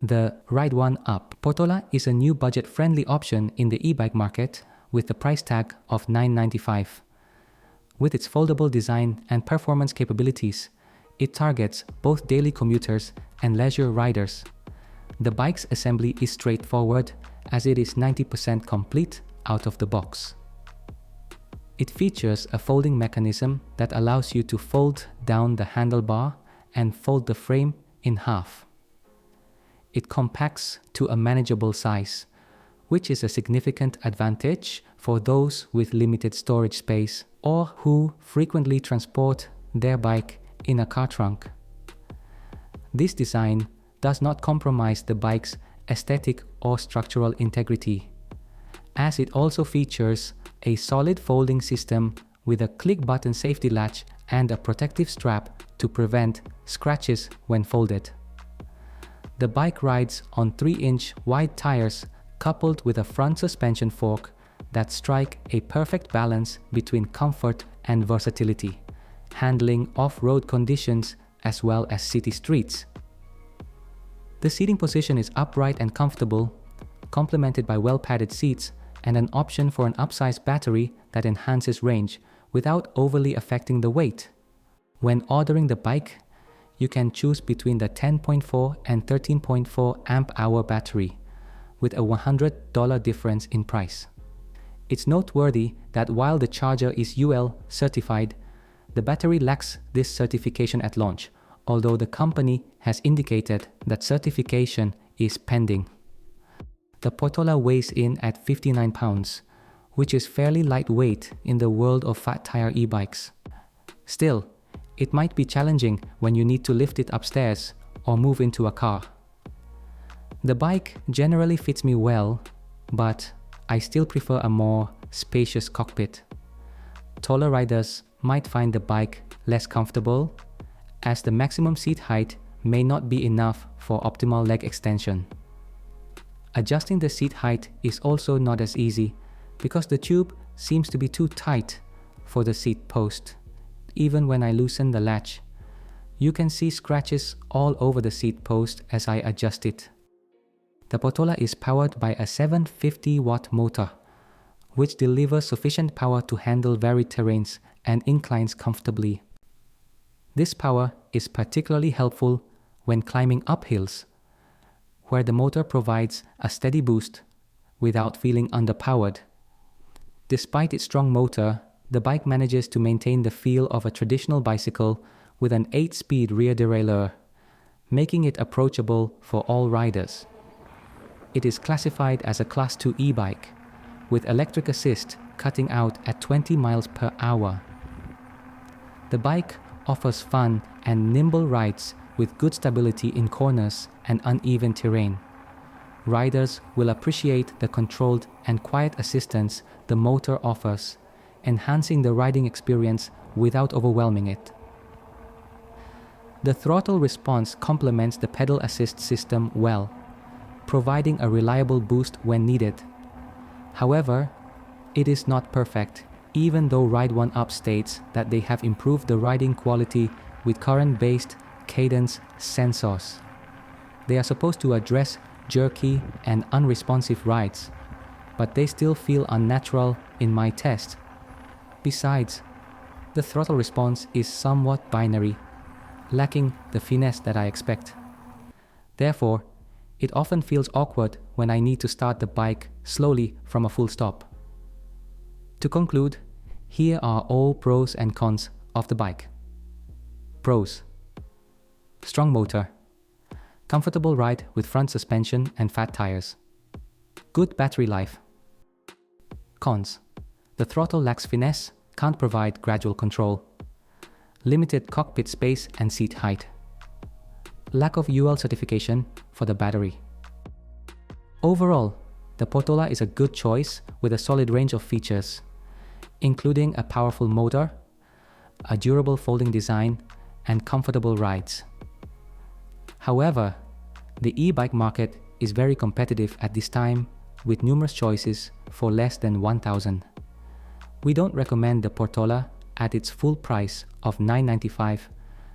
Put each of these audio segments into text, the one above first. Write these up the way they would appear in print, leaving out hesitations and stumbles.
The Ride1Up Portola is a new budget-friendly option in the e-bike market with the price tag of $995. With its foldable design and performance capabilities, it targets both daily commuters and leisure riders. The bike's assembly is straightforward as it is 90% complete out of the box. It features a folding mechanism that allows you to fold down the handlebar and fold the frame in half. It compacts to a manageable size, which is a significant advantage for those with limited storage space or who frequently transport their bike in a car trunk. This design does not compromise the bike's aesthetic or structural integrity, as it also features a solid folding system with a click-button safety latch and a protective strap to prevent scratches when folded. The bike rides on 3-inch wide tires coupled with a front suspension fork that strike a perfect balance between comfort and versatility, handling off-road conditions as well as city streets. The seating position is upright and comfortable, complemented by well-padded seats and an option for an upsized battery that enhances range without overly affecting the weight. When ordering the bike, you can choose between the 10.4 and 13.4 amp-hour battery, with a $100 difference in price. It's noteworthy that while the charger is UL certified, the battery lacks this certification at launch, although the company has indicated that certification is pending. The Portola weighs in at 59 pounds, which is fairly lightweight in the world of fat tire e-bikes. Still, it might be challenging when you need to lift it upstairs or move into a car. The bike generally fits me well, but I still prefer a more spacious cockpit. Taller riders might find the bike less comfortable, as the maximum seat height may not be enough for optimal leg extension. Adjusting the seat height is also not as easy because the tube seems to be too tight for the seat post. Even when I loosen the latch, you can see scratches all over the seat post as I adjust it. The Portola is powered by a 750-watt motor, which delivers sufficient power to handle varied terrains and inclines comfortably. This power is particularly helpful when climbing up hills, where the motor provides a steady boost without feeling underpowered. Despite its strong motor, the bike manages to maintain the feel of a traditional bicycle with an 8-speed rear derailleur, making it approachable for all riders. It is classified as a Class 2 e-bike, with electric assist cutting out at 20 miles per hour. The bike offers fun and nimble rides with good stability in corners and uneven terrain. Riders will appreciate the controlled and quiet assistance the motor offers, enhancing the riding experience without overwhelming it. The throttle response complements the pedal assist system well, providing a reliable boost when needed. However, it is not perfect, even though Ride1Up states that they have improved the riding quality with current-based cadence sensors. They are supposed to address jerky and unresponsive rides, but they still feel unnatural in my test. Besides, the throttle response is somewhat binary, lacking the finesse that I expect. Therefore, it often feels awkward when I need to start the bike slowly from a full stop. To conclude, here are all pros and cons of the bike. Pros: strong motor, comfortable ride with front suspension and fat tires, good battery life. Cons: the throttle lacks finesse, can't provide gradual control, limited cockpit space and seat height, lack of UL certification for the battery. Overall, the Portola is a good choice with a solid range of features, including a powerful motor, a durable folding design, and comfortable rides. However, the e-bike market is very competitive at this time with numerous choices for less than $1,000. We don't recommend the Portola at its full price of $995,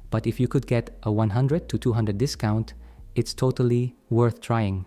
but if you could get a $100 to $200 discount, it's totally worth trying.